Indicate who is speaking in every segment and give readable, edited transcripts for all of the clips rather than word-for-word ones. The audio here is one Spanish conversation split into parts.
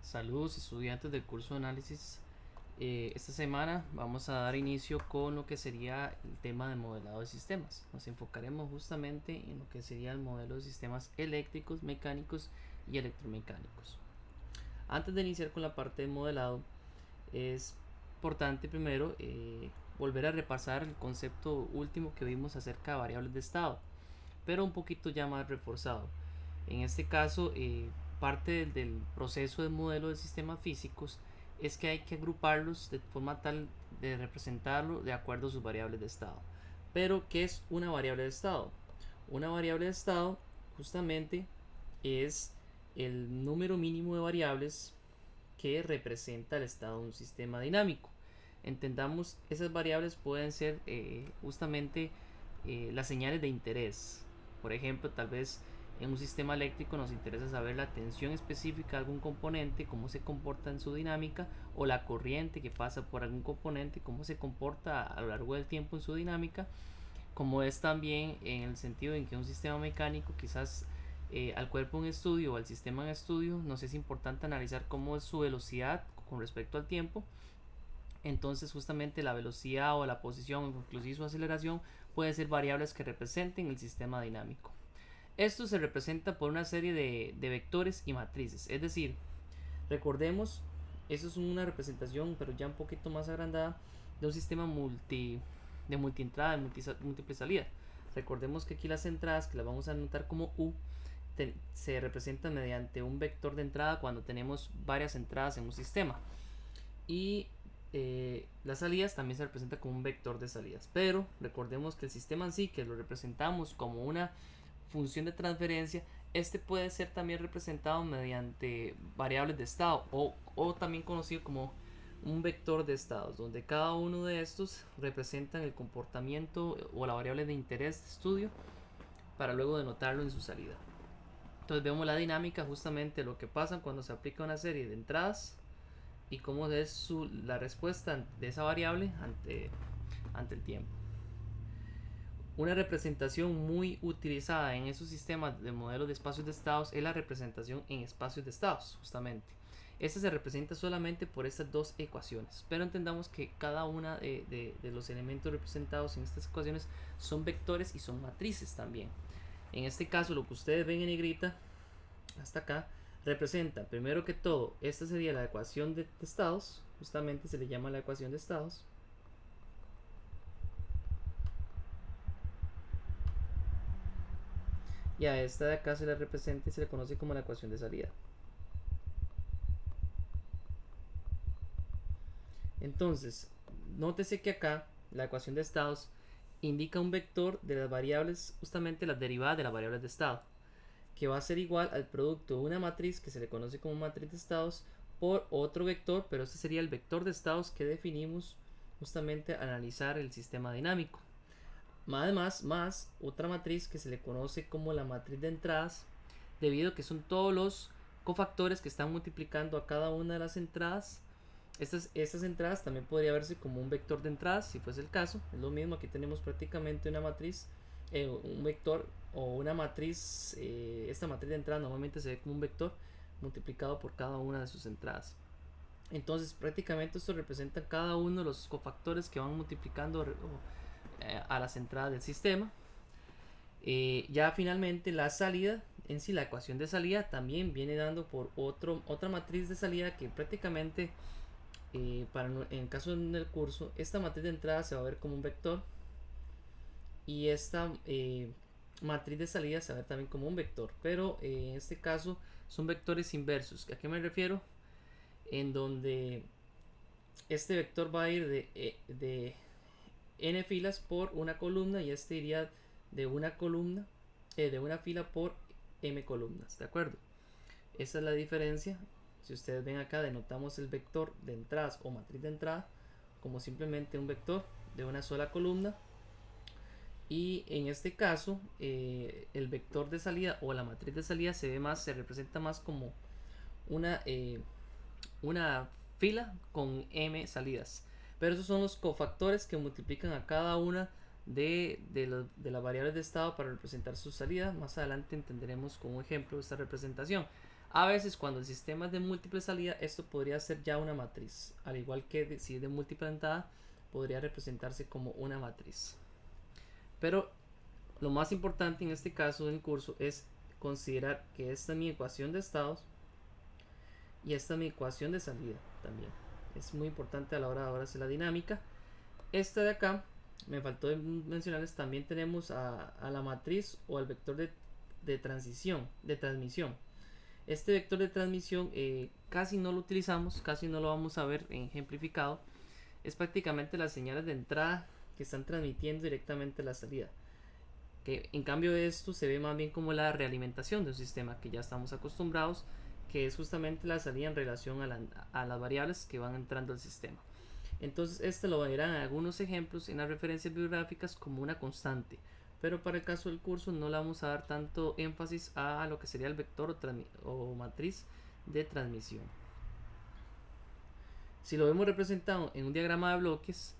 Speaker 1: Saludos estudiantes del curso de análisis. Esta semana vamos a dar inicio con lo que sería el tema de modelado de sistemas. Nos enfocaremos justamente en lo que sería el modelo de sistemas eléctricos, mecánicos y electromecánicos. Antes de iniciar con la parte de modelado, es importante primero volver a repasar el concepto último que vimos acerca de variables de estado, pero un poquito ya más reforzado. En este caso, parte del proceso de modelo de sistemas físicos es que hay que agruparlos de forma tal de representarlo de acuerdo a sus variables de estado. Pero, ¿qué es una variable de estado? Una variable de estado justamente es el número mínimo de variables que representa el estado de un sistema dinámico. Entendamos, esas variables pueden ser justamente las señales de interés. Por ejemplo, tal vez en un sistema eléctrico nos interesa saber la tensión específica de algún componente, cómo se comporta en su dinámica, o la corriente que pasa por algún componente, cómo se comporta a lo largo del tiempo en su dinámica, como es también en el sentido en que un sistema mecánico quizás al cuerpo en estudio o al sistema en estudio nos es importante analizar cómo es su velocidad con respecto al tiempo. Entonces justamente la velocidad o la posición o inclusive su aceleración puede ser variables que representen el sistema dinámico. Esto se representa por una serie de vectores y matrices, es decir, recordemos, eso es una representación pero ya un poquito más agrandada de un sistema de multientrada, de múltiple salida. Recordemos que aquí las entradas, que las vamos a anotar como U, se representan mediante un vector de entrada cuando tenemos varias entradas en un sistema. Y las salidas también se representa como un vector de salidas. Pero recordemos que el sistema en sí, que lo representamos como una función de transferencia, este puede ser también representado mediante variables de estado o también conocido como un vector de estados, donde cada uno de estos representan el comportamiento o la variable de interés de estudio para luego denotarlo en su salida. Entonces vemos la dinámica, justamente lo que pasa cuando se aplica una serie de entradas y cómo es la respuesta de esa variable ante el tiempo. Una representación muy utilizada en esos sistemas de modelos de espacios de estados es la representación en espacios de estados, justamente. Esta se representa solamente por estas dos ecuaciones, pero entendamos que cada una de los elementos representados en estas ecuaciones son vectores y son matrices también. En este caso, lo que ustedes ven en negrita hasta acá representa, primero que todo, esta sería la ecuación de estados, justamente se le llama la ecuación de estados. Y a esta de acá se le representa y se le conoce como la ecuación de salida. Entonces, nótese que acá la ecuación de estados indica un vector de las variables, justamente las derivadas de las variables de estado, que va a ser igual al producto de una matriz que se le conoce como matriz de estados por otro vector, pero este sería el vector de estados que definimos justamente al analizar el sistema dinámico. Además, más otra matriz que se le conoce como la matriz de entradas, debido a que son todos los cofactores que están multiplicando a cada una de las entradas. Estas entradas también podría verse como un vector de entradas, si fuese el caso. Es lo mismo, aquí tenemos prácticamente una matriz, un vector o una matriz. Esta matriz de entrada normalmente se ve como un vector multiplicado por cada una de sus entradas. Entonces prácticamente esto representa cada uno de los cofactores que van multiplicando a las entradas del sistema. Ya finalmente la salida, en sí la ecuación de salida también viene dando por otra matriz de salida que prácticamente en el caso del curso, esta matriz de entrada se va a ver como un vector y esta matriz de salida se va a ver también como un vector, pero en este caso son vectores inversos. ¿A qué me refiero? En donde este vector va a ir de n filas por una columna y este iría de una columna, de una fila por m columnas, ¿de acuerdo? Esa es la diferencia. Si ustedes ven acá, denotamos el vector de entradas o matriz de entrada como simplemente un vector de una sola columna, y en este caso el vector de salida o la matriz de salida se representa más como una fila con m salidas, pero esos son los cofactores que multiplican a cada una de las variables de estado para representar su salida. Más adelante entenderemos con un ejemplo esta representación. A veces cuando el sistema es de múltiple salida, esto podría ser ya una matriz, al igual que si es de múltiple entrada, podría representarse como una matriz. Pero lo más importante en este caso del curso es considerar que esta es mi ecuación de estados y esta es mi ecuación de salida también. Es muy importante a la hora de ahora hacer la dinámica. Esta de acá, me faltó mencionarles, también tenemos a la matriz o al vector de transmisión. Este vector de transmisión casi no lo utilizamos, casi no lo vamos a ver ejemplificado. Es prácticamente las señales de entrada que están transmitiendo directamente a la salida. Que en cambio de esto se ve más bien como la realimentación de un sistema que ya estamos acostumbrados, que es justamente la salida en relación a las variables que van entrando al sistema. Entonces este lo verán en algunos ejemplos en las referencias bibliográficas como una constante, pero para el caso del curso no le vamos a dar tanto énfasis a lo que sería el vector o matriz de transmisión. Si lo vemos representado en un diagrama de bloques,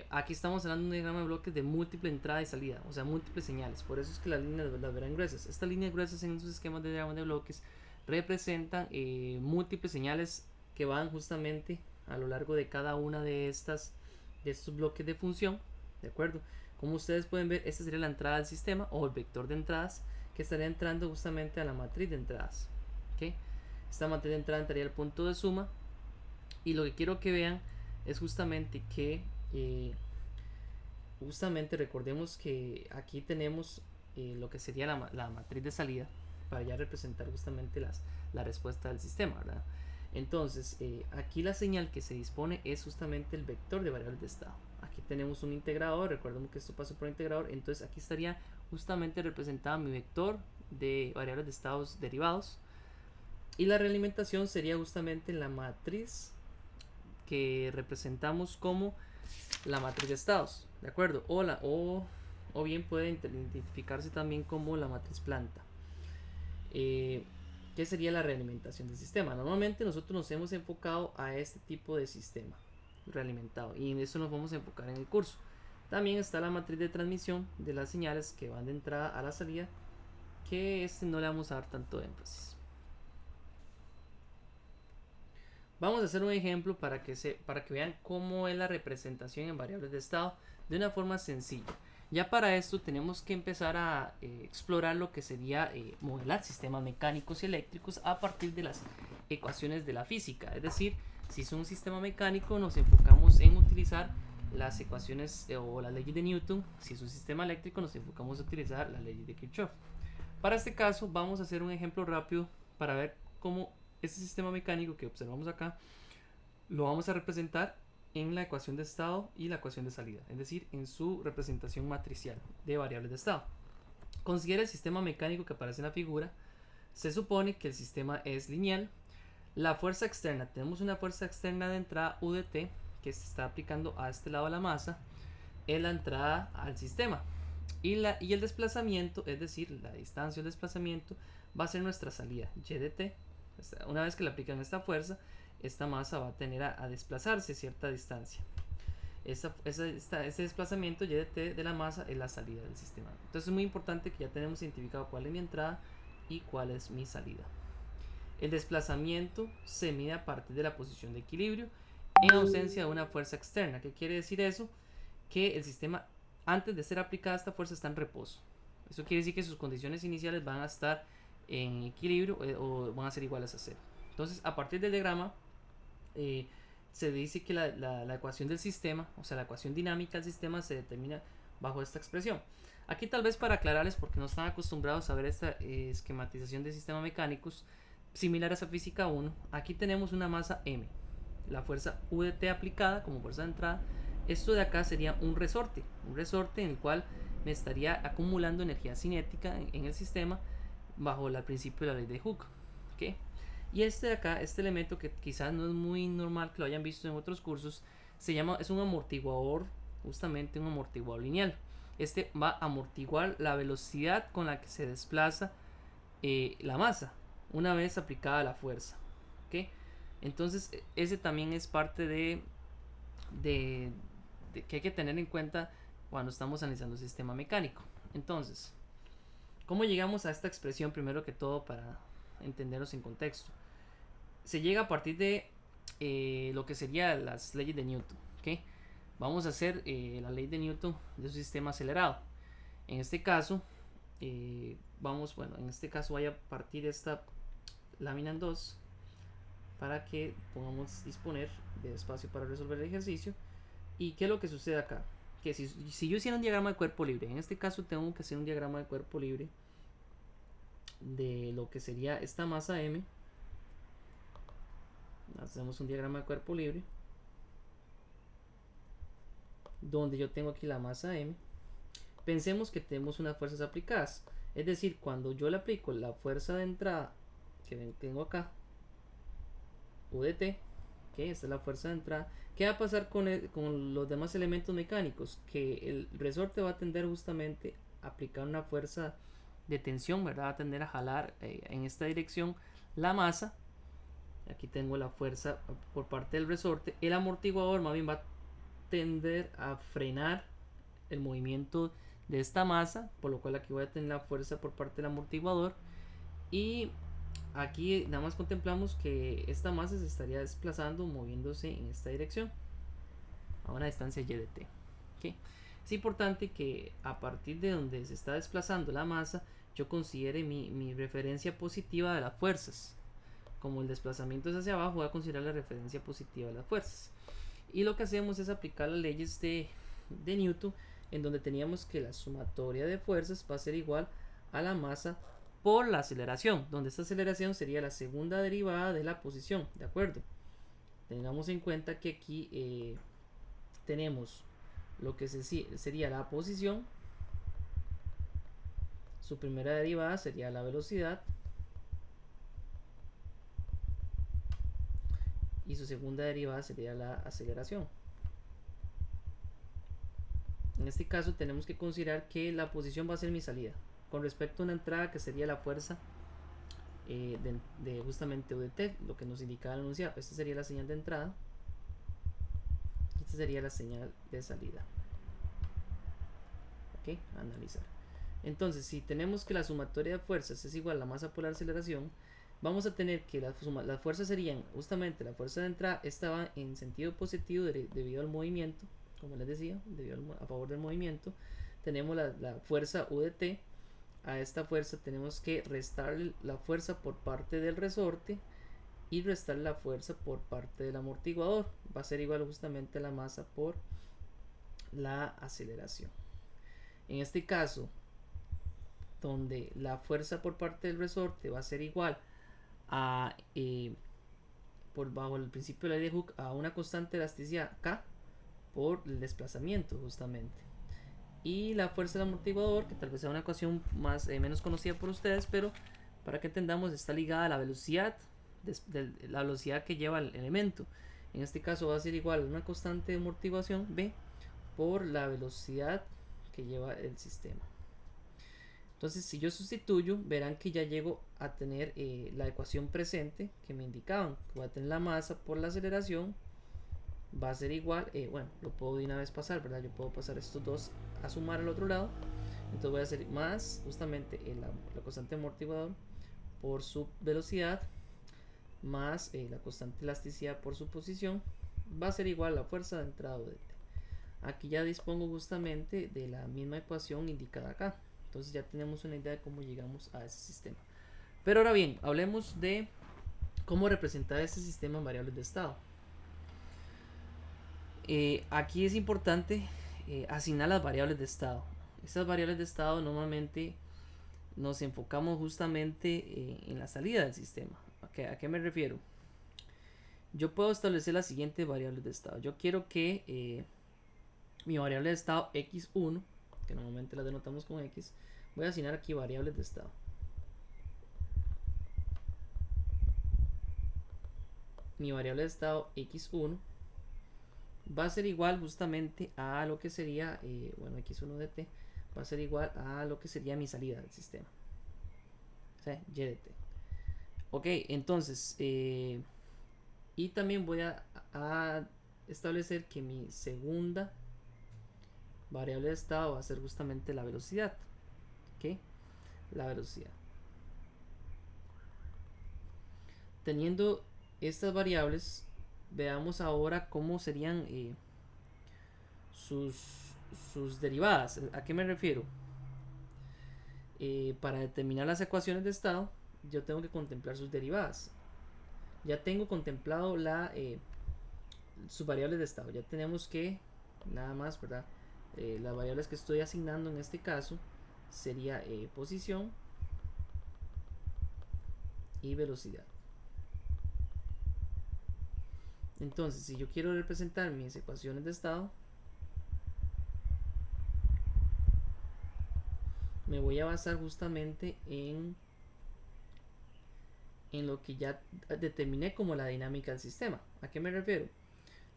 Speaker 1: aquí estamos hablando de un diagrama de bloques de múltiple entrada y salida, o sea, múltiples señales. Por eso es que las líneas las verán gruesas. Estas líneas gruesas en sus esquemas de diagrama de bloques representan múltiples señales que van justamente a lo largo de cada una de estos bloques de función, ¿de acuerdo? Como ustedes pueden ver, esta sería la entrada del sistema o el vector de entradas que estaría entrando justamente a la matriz de entradas. ¿Okay? Esta matriz de entrada entraría al punto de suma, y lo que quiero que vean es justamente que recordemos que aquí tenemos lo que sería la matriz de salida para ya representar justamente la respuesta del sistema, ¿verdad? Entonces aquí la señal que se dispone es justamente el vector de variables de estado. Aquí tenemos un integrador, recordemos que esto pasa por integrador, entonces aquí estaría justamente representada mi vector de variables de estados derivados, y la realimentación sería justamente la matriz que representamos como la matriz de estados, ¿de acuerdo? O bien puede identificarse también como la matriz planta. ¿Qué sería la realimentación del sistema? Normalmente nosotros nos hemos enfocado a este tipo de sistema realimentado, y en eso nos vamos a enfocar en el curso. También está la matriz de transmisión de las señales que van de entrada a la salida, que no le vamos a dar tanto énfasis. Vamos a hacer un ejemplo para que vean cómo es la representación en variables de estado de una forma sencilla. Ya para esto tenemos que empezar a explorar lo que sería modelar sistemas mecánicos y eléctricos a partir de las ecuaciones de la física. Es decir, si es un sistema mecánico nos enfocamos en utilizar las ecuaciones o las leyes de Newton. Si es un sistema eléctrico nos enfocamos en utilizar las leyes de Kirchhoff. Para este caso vamos a hacer un ejemplo rápido para ver cómo este sistema mecánico que observamos acá lo vamos a representar en la ecuación de estado y la ecuación de salida, es decir, en su representación matricial de variables de estado. Considera el sistema mecánico que aparece en la figura. Se supone que el sistema es lineal. La fuerza externa, tenemos una fuerza externa de entrada UDT que se está aplicando a este lado de la masa, es la entrada al sistema, y el desplazamiento, es decir, la distancia o el desplazamiento, va a ser nuestra salida, YDT. Una vez que le aplican esta fuerza, esta masa va a tener a desplazarse cierta distancia. Ese desplazamiento YDT de la masa es la salida del sistema. Entonces es muy importante que ya tenemos identificado cuál es mi entrada y cuál es mi salida. El desplazamiento se mide a partir de la posición de equilibrio en ausencia de una fuerza externa. ¿Qué quiere decir eso? Que el sistema, antes de ser aplicada esta fuerza, está en reposo. Eso quiere decir que sus condiciones iniciales van a estar en equilibrio o van a ser iguales a cero. Entonces, a partir del diagrama se dice que la ecuación del sistema, o sea, la ecuación dinámica del sistema, se determina bajo esta expresión. Aquí tal vez para aclararles, porque no están acostumbrados a ver esta esquematización de sistemas mecánicos similares a física 1, aquí tenemos una masa M, la fuerza UDT aplicada como fuerza de entrada. Esto de acá sería un resorte en el cual me estaría acumulando energía cinética en el sistema bajo el principio de la ley de Hooke. ¿Okay? Y este de acá, este elemento que quizás no es muy normal que lo hayan visto en otros cursos, es un amortiguador, justamente un amortiguador lineal. Este va a amortiguar la velocidad con la que se desplaza la masa una vez aplicada la fuerza. ¿Okay? Entonces ese también es parte de que hay que tener en cuenta cuando estamos analizando el sistema mecánico. Entonces, ¿cómo llegamos a esta expresión? Primero que todo, para entenderlos en contexto. Se llega a partir de lo que serían las leyes de Newton. ¿Okay? Vamos a hacer la ley de Newton de un sistema acelerado. En este caso, en este caso voy a partir esta lámina en dos para que podamos disponer de espacio para resolver el ejercicio. ¿Y qué es lo que sucede acá? Que si yo hiciera un diagrama de cuerpo libre, en este caso tengo que hacer un diagrama de cuerpo libre de lo que sería esta masa M. Hacemos un diagrama de cuerpo libre donde yo tengo aquí la masa M. Pensemos que tenemos unas fuerzas aplicadas, es decir, cuando yo le aplico la fuerza de entrada que tengo acá, UDT, que esta es la fuerza de entrada, ¿qué va a pasar con los demás elementos mecánicos? Que el resorte va a tender justamente a aplicar una fuerza de tensión, ¿verdad? Va a tender a jalar en esta dirección la masa. Aquí tengo la fuerza por parte del resorte. El amortiguador más bien va a tender a frenar el movimiento de esta masa, por lo cual aquí voy a tener la fuerza por parte del amortiguador. Y aquí nada más contemplamos que esta masa se estaría desplazando, moviéndose en esta dirección a una distancia y de t. ¿Okay? Es importante que a partir de donde se está desplazando la masa, yo considere mi referencia positiva de las fuerzas. Como el desplazamiento es hacia abajo, voy a considerar la referencia positiva de las fuerzas. Y lo que hacemos es aplicar las leyes de Newton, en donde teníamos que la sumatoria de fuerzas va a ser igual a la masa por la aceleración, donde esta aceleración sería la segunda derivada de la posición, ¿de acuerdo? Tengamos en cuenta que aquí tenemos lo que sería la posición, su primera derivada sería la velocidad y su segunda derivada sería la aceleración. En este caso tenemos que considerar que la posición va a ser mi salida con respecto a una entrada que sería la fuerza de justamente UDT, lo que nos indicaba el enunciado. Esta sería la señal de entrada y esta sería la señal de salida. Ok, analizar. Entonces, si tenemos que la sumatoria de fuerzas es igual a la masa por la aceleración, vamos a tener que las fuerzas serían justamente la fuerza de entrada. Esta va en sentido positivo debido al movimiento, como les decía, a favor del movimiento. Tenemos la fuerza UDT. A esta fuerza tenemos que restar la fuerza por parte del resorte y restar la fuerza por parte del amortiguador. Va a ser igual justamente a la masa por la aceleración. En este caso, donde la fuerza por parte del resorte va a ser igual a bajo el principio de la ley de Hooke a una constante de elasticidad K por el desplazamiento justamente, y la fuerza del amortiguador, que tal vez sea una ecuación menos conocida por ustedes, pero para que entendamos está ligada a la velocidad la velocidad que lleva el elemento. En este caso va a ser igual a una constante de amortiguación B por la velocidad que lleva el sistema. Entonces, si yo sustituyo, verán que ya llego a tener la ecuación presente que me indicaban. Voy a tener la masa por la aceleración, va a ser igual, bueno, lo puedo de una vez pasar, ¿verdad? Yo puedo pasar estos dos a sumar al otro lado. Entonces voy a hacer más justamente la constante amortiguador por su velocidad más la constante elasticidad por su posición, va a ser igual a la fuerza de entrada de t. Aquí ya dispongo justamente de la misma ecuación indicada acá. Entonces ya tenemos una idea de cómo llegamos a ese sistema. Pero ahora bien, hablemos de cómo representar este sistema en variables de estado. Aquí es importante asignar las variables de estado. Estas variables de estado normalmente nos enfocamos justamente en la salida del sistema. ¿A qué me refiero? Yo puedo establecer las siguientes variables de estado. Yo quiero que mi variable de estado x1, que normalmente la denotamos con x, voy a asignar aquí variables de estado. Mi variable de estado x1 va a ser igual justamente a lo que sería, bueno, x1 de t va a ser igual a lo que sería mi salida del sistema, o sea, y de t. Ok, entonces, y también voy a establecer que mi segunda variable de estado va a ser justamente la velocidad. Ok, la velocidad. teniendo estas variables, veamos ahora cómo serían sus, sus derivadas. ¿A qué me refiero? Para determinar las ecuaciones de estado, yo tengo que contemplar sus derivadas. Ya tengo contemplado sus variables de estado. Ya tenemos que, nada más, ¿verdad? Las variables que estoy asignando en este caso sería posición y velocidad. Entonces, si yo quiero representar mis ecuaciones de estado, me voy a basar justamente en lo que ya determiné como la dinámica del sistema. ¿A qué me refiero?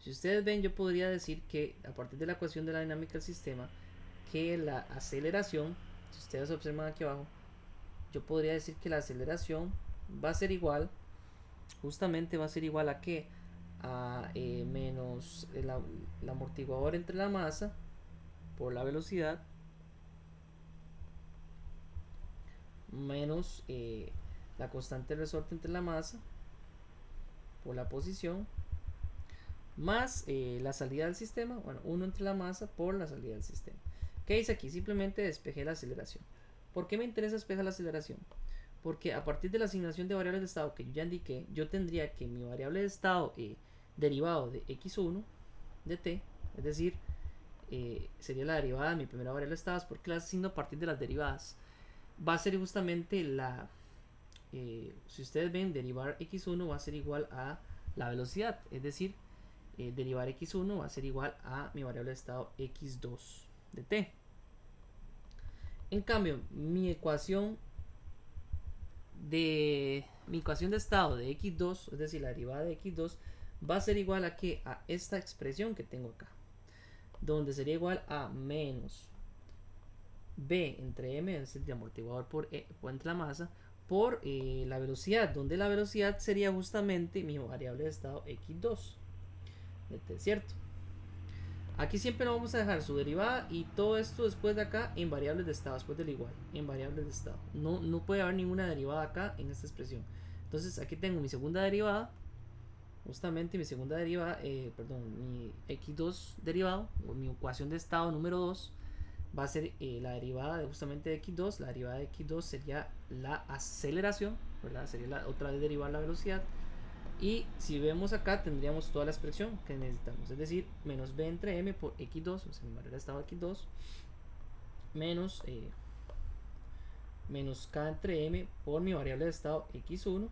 Speaker 1: Si ustedes ven, yo podría decir que a partir de la ecuación de la dinámica del sistema, que la aceleración, si ustedes observan aquí abajo, yo podría decir que la aceleración va a ser igual, justamente va a ser igual a que a menos el amortiguador entre la masa por la velocidad menos la constante de resorte entre la masa por la posición más la salida del sistema, bueno, 1 entre la masa por la salida del sistema. ¿Qué hice aquí? Simplemente despejé la aceleración. ¿Por qué me interesa despejar la aceleración? Porque a partir de la asignación de variables de estado que yo ya indiqué, yo tendría que mi variable de estado derivado de x1 de t, es decir, sería la derivada de mi primera variable de estados, porque la asigno a partir de las derivadas. Va a ser justamente la, si ustedes ven, derivar x1 va a ser igual a la velocidad, es decir, derivar x1 va a ser igual a mi variable de estado x2 de t. En cambio, mi ecuación de estado de x2, es decir, la derivada de x2 va a ser igual a que a esta expresión que tengo acá, donde sería igual a menos b entre m, es decir, de amortiguador por entre la masa, por la velocidad, donde la velocidad sería justamente mi variable de estado x2, ¿cierto? Aquí siempre lo vamos a dejar su derivada y todo esto después de acá en variables de estado, después del igual, en variables de estado. No puede haber ninguna derivada acá en esta expresión. Entonces aquí tengo mi segunda derivada, justamente mi segunda derivada, mi x2 derivado, o mi ecuación de estado número 2, va a ser la derivada de justamente de x2. La derivada de x2 sería la aceleración, ¿verdad? Sería la otra vez derivar la velocidad. Y si vemos acá tendríamos toda la expresión que necesitamos, es decir, menos b entre m por x2, o sea, mi variable de estado x2, menos, menos k entre m por mi variable de estado x1,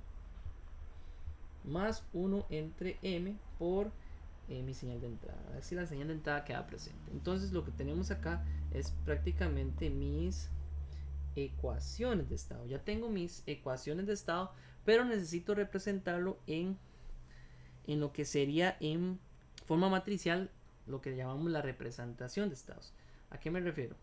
Speaker 1: más 1 entre m por mi señal de entrada. A ver si la señal de entrada queda presente. Entonces lo que tenemos acá es prácticamente mis ecuaciones de estado. Ya tengo mis ecuaciones de estado, pero necesito representarlo en lo que sería en forma matricial, lo que llamamos la representación de estados. ¿A qué me refiero?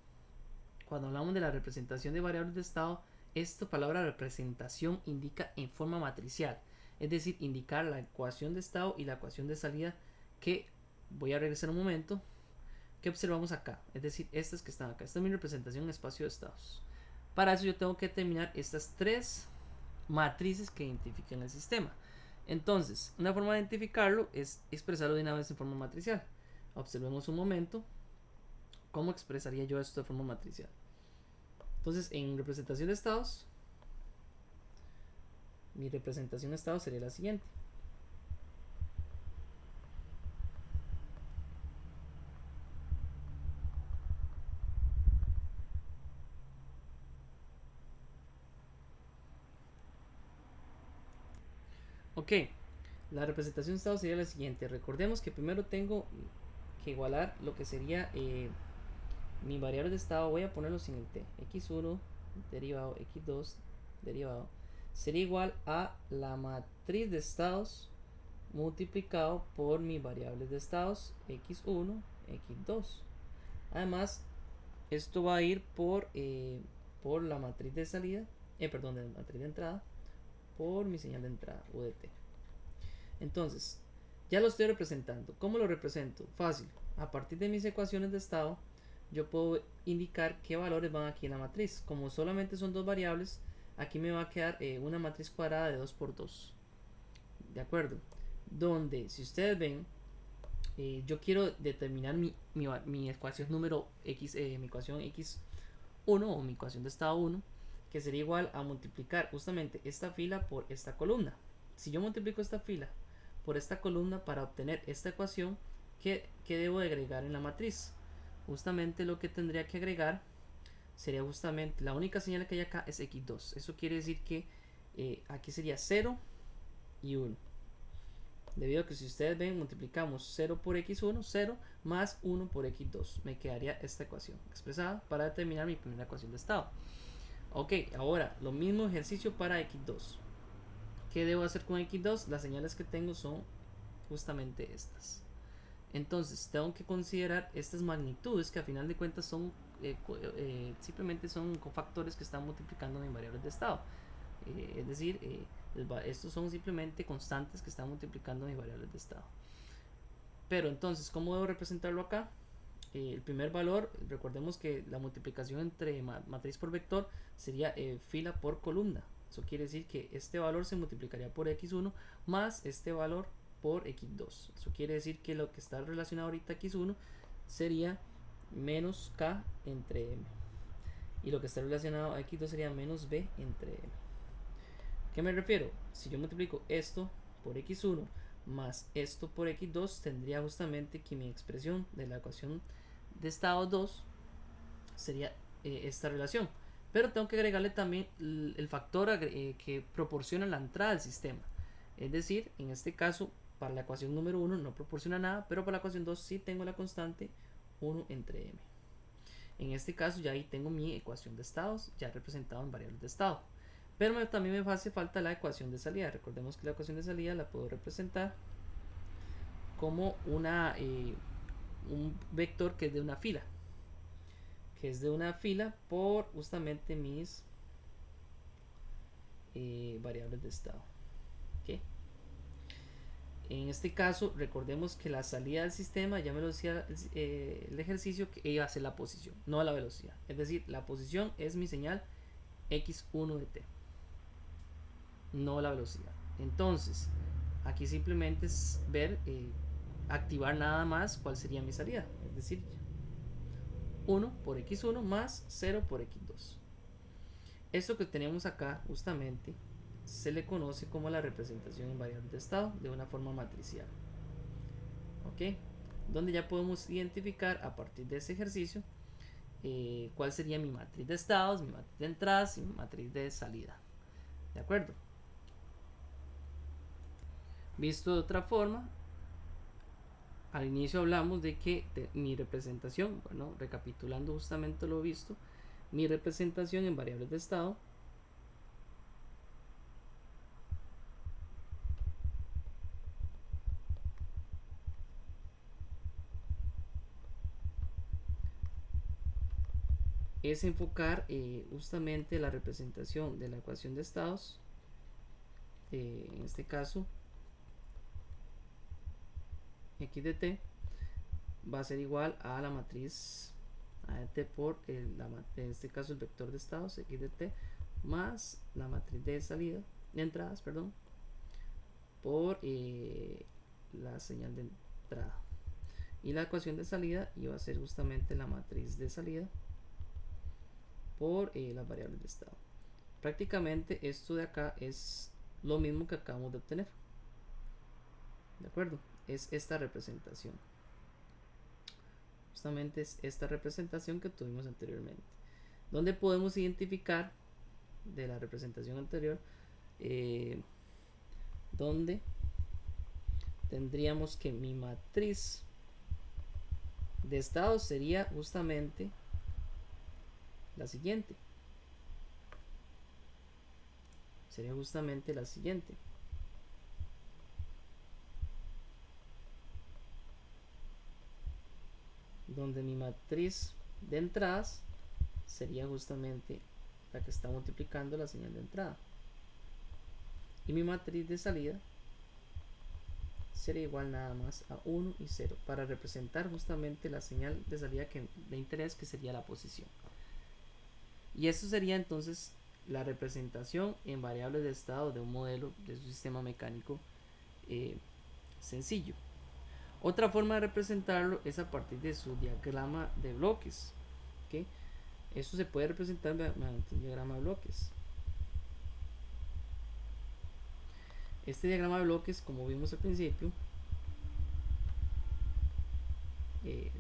Speaker 1: Cuando hablamos de la representación de variables de estado, esta palabra representación indica en forma matricial, es decir, indicar la ecuación de estado y la ecuación de salida, que voy a regresar un momento. ¿Qué observamos acá? Es decir, estas que están acá. Esta es mi representación en espacio de estados. Para eso yo tengo que determinar estas tres matrices que identifican el sistema. Entonces, una forma de identificarlo es expresarlo de una vez en forma matricial. Observemos un momento cómo expresaría yo esto de forma matricial. Entonces, en representación de estados, mi representación de estados sería la siguiente. Ok, la representación de estado sería la siguiente. Recordemos que primero tengo que igualar lo que sería mi variable de estado. Voy a ponerlo sin el t. x1 derivado, x2 derivado, sería igual a la matriz de estados multiplicado por mi variable de estados x1, x2. Además, esto va a ir por la matriz de salida, perdón, de la matriz de entrada, por mi señal de entrada, u de t. Entonces, ya lo estoy representando. ¿Cómo lo represento? Fácil. A partir de mis ecuaciones de estado, yo puedo indicar qué valores van aquí en la matriz. Como solamente son dos variables, aquí me va a quedar una matriz cuadrada de 2 por 2. ¿de acuerdo? Donde si ustedes ven, yo quiero determinar mi ecuación número X, mi ecuación X1 o mi ecuación de estado 1, que sería igual a multiplicar justamente esta fila por esta columna. Si yo multiplico esta fila por esta columna para obtener esta ecuación, ¿qué debo de agregar en la matriz? Justamente lo que tendría que agregar sería justamente, la única señal que hay acá es x2. Eso quiere decir que aquí sería 0 y 1. Debido a que si ustedes ven, multiplicamos 0 por x1, 0 más 1 por x2. Me quedaría esta ecuación expresada para determinar mi primera ecuación de estado. Ok, ahora lo mismo ejercicio para x2. ¿Qué debo hacer con x2? Las señales que tengo son justamente estas. Entonces tengo que considerar estas magnitudes que a final de cuentas son simplemente son cofactores que están multiplicando en variables de estado. Es decir, estos son simplemente constantes que están multiplicando en variables de estado. Pero entonces, ¿cómo debo representarlo acá? El primer valor, recordemos que la multiplicación entre matriz por vector sería fila por columna. Eso quiere decir que este valor se multiplicaría por x1 más este valor por x2. Eso quiere decir que lo que está relacionado ahorita x1 sería menos k entre m. Y lo que está relacionado a x2 sería menos b entre m. ¿Qué me refiero? Si yo multiplico esto por x1 más esto por x2, tendría justamente que mi expresión de la ecuación de estado 2 sería esta relación. Pero tengo que agregarle también el factor que proporciona la entrada al sistema. Es decir, en este caso, para la ecuación número 1 no proporciona nada, pero para la ecuación 2 sí tengo la constante 1 entre m. En este caso ya ahí tengo mi ecuación de estados ya representada en variables de estado. Pero también me hace falta la ecuación de salida. Recordemos que la ecuación de salida la puedo representar como un vector que es de una fila. Que es de una fila por justamente mis variables de estado. ¿Okay? En este caso, recordemos que la salida del sistema, ya me lo decía el ejercicio, que iba a ser la posición, no la velocidad. Es decir, la posición es mi señal x1 de t, no la velocidad. Entonces, aquí simplemente es ver, activar nada más cuál sería mi salida. Es decir, 1 por x1 más 0 por x2. Esto que tenemos acá justamente se le conoce como la representación en variables de estado de una forma matricial. ¿Ok? Donde ya podemos identificar a partir de ese ejercicio cuál sería mi matriz de estados, mi matriz de entradas y mi matriz de salida. ¿De acuerdo? Visto de otra forma, al inicio hablamos de que mi representación, bueno, recapitulando justamente lo visto, mi representación en variables de estado es enfocar justamente la representación de la ecuación de estados, en este caso x de t va a ser igual a la matriz a de t por en este caso el vector de estados x de t más la matriz de salida, de entradas, perdón, por la señal de entrada, y la ecuación de salida iba a ser justamente la matriz de salida por las variables de estado. Prácticamente esto de acá es lo mismo que acabamos de obtener. ¿De acuerdo? Es esta representación. Justamente es esta representación que tuvimos anteriormente. Donde podemos identificar de la representación anterior, donde tendríamos que mi matriz de estado sería justamente la siguiente. Sería justamente la siguiente. Donde mi matriz de entradas sería justamente la que está multiplicando la señal de entrada. Y mi matriz de salida sería igual nada más a 1 y 0 para representar justamente la señal de salida de interés, que sería la posición. Y eso sería entonces la representación en variables de estado de un modelo de un sistema mecánico sencillo. Otra forma de representarlo es a partir de su diagrama de bloques. ¿Okay? Esto se puede representar mediante un diagrama de bloques. Este diagrama de bloques, como vimos al principio,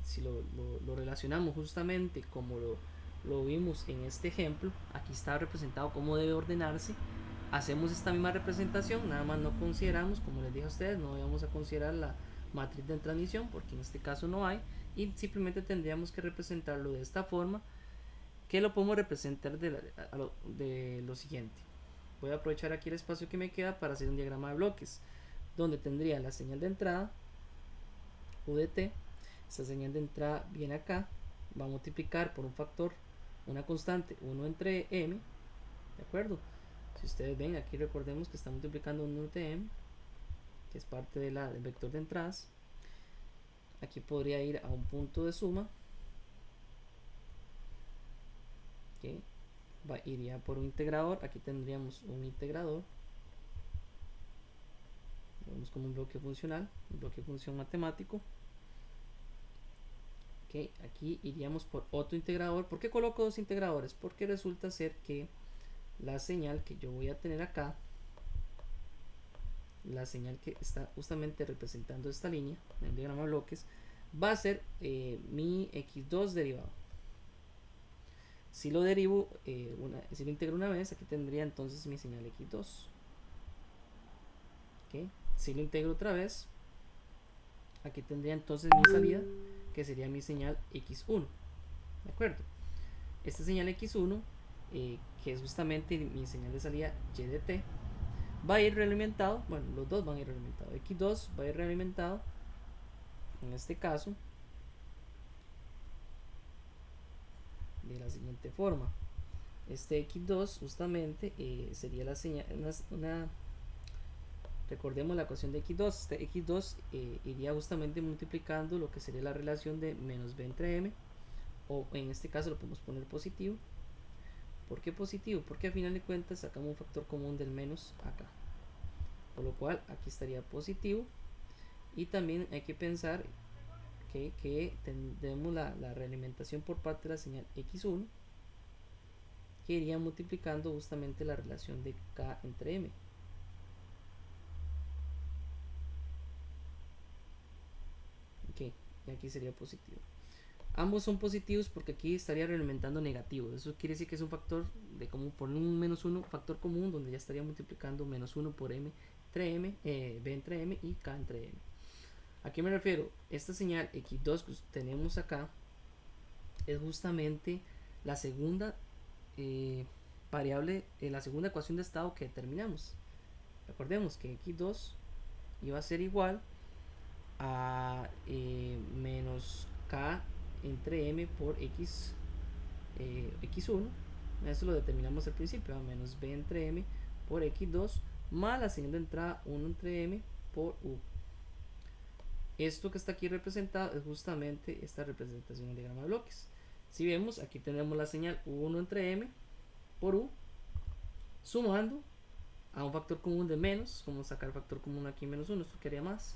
Speaker 1: si lo relacionamos justamente como lo vimos en este ejemplo, aquí está representado cómo debe ordenarse. Hacemos esta misma representación, nada más no consideramos, como les dije a ustedes, no vamos a considerar la matriz de transmisión porque en este caso no hay, y simplemente tendríamos que representarlo de esta forma, que lo podemos representar de lo siguiente. Voy a aprovechar aquí el espacio que me queda para hacer un diagrama de bloques, donde tendría la señal de entrada, UDT. Esta señal de entrada viene acá, va a multiplicar por un factor, una constante, 1 entre m, ¿de acuerdo? Si ustedes ven, aquí recordemos que está multiplicando 1 entre m, que es parte del vector de entradas. Aquí podría ir a un punto de suma, que iría por un integrador. Aquí tendríamos un integrador, vemos como un bloque funcional, un bloque de función matemático. Okay, aquí iríamos por otro integrador. ¿Por qué coloco dos integradores? Porque resulta ser que la señal que yo voy a tener acá, la señal que está justamente representando esta línea en el diagrama de bloques, va a ser mi x2 derivado. Si lo derivo, si lo integro una vez, aquí tendría entonces mi señal x2. Okay. Si lo integro otra vez, aquí tendría entonces mi salida, que sería mi señal x1. ¿De acuerdo? Esta señal x1, que es justamente mi señal de salida y de t, va a ir realimentado. Bueno, los dos van a ir realimentados. X2 va a ir realimentado, en este caso, de la siguiente forma. Este x2 justamente sería la señal, recordemos la ecuación de x2. Este x2 iría justamente multiplicando lo que sería la relación de menos b entre m, o en este caso lo podemos poner positivo. ¿Por qué positivo? Porque al final de cuentas sacamos un factor común del menos acá, por lo cual aquí estaría positivo. Y también hay que pensar que tendremos la realimentación por parte de la señal x1, que iría multiplicando justamente la relación de k entre m. Ok, y aquí sería positivo. Ambos son positivos porque aquí estaría realimentando negativo. Eso quiere decir que es un factor de común, por un menos 1, factor común, donde ya estaría multiplicando menos 1 por m entre m, b entre m y k entre m. ¿A qué me refiero? Esta señal x2 que tenemos acá es justamente la segunda variable, la segunda ecuación de estado que determinamos. Recordemos que x2 iba a ser igual a menos k entre m por x1. Eso lo determinamos al principio, a menos b entre m por x2 más la señal de entrada 1 entre m por u. Esto que está aquí representado es justamente esta representación en diagrama de bloques. Si vemos, aquí tenemos la señal 1 entre m por u, sumando a un factor común de menos. Como sacar factor común aquí, menos 1, esto quedaría más.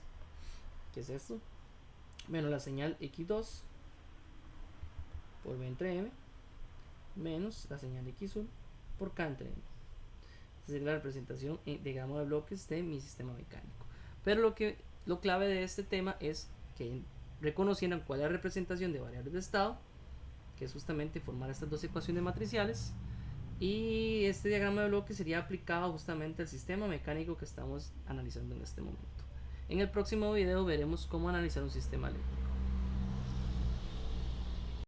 Speaker 1: ¿Qué es esto? Menos la señal x2 por b entre m menos la señal x1 por k entre m. Esta es la representación en diagrama de bloques de mi sistema mecánico. Pero lo clave de este tema es que reconocieran cuál es la representación de variables de estado, que es justamente formar estas dos ecuaciones matriciales, y este diagrama de bloques sería aplicado justamente al sistema mecánico que estamos analizando en este momento. En el próximo video veremos cómo analizar un sistema eléctrico.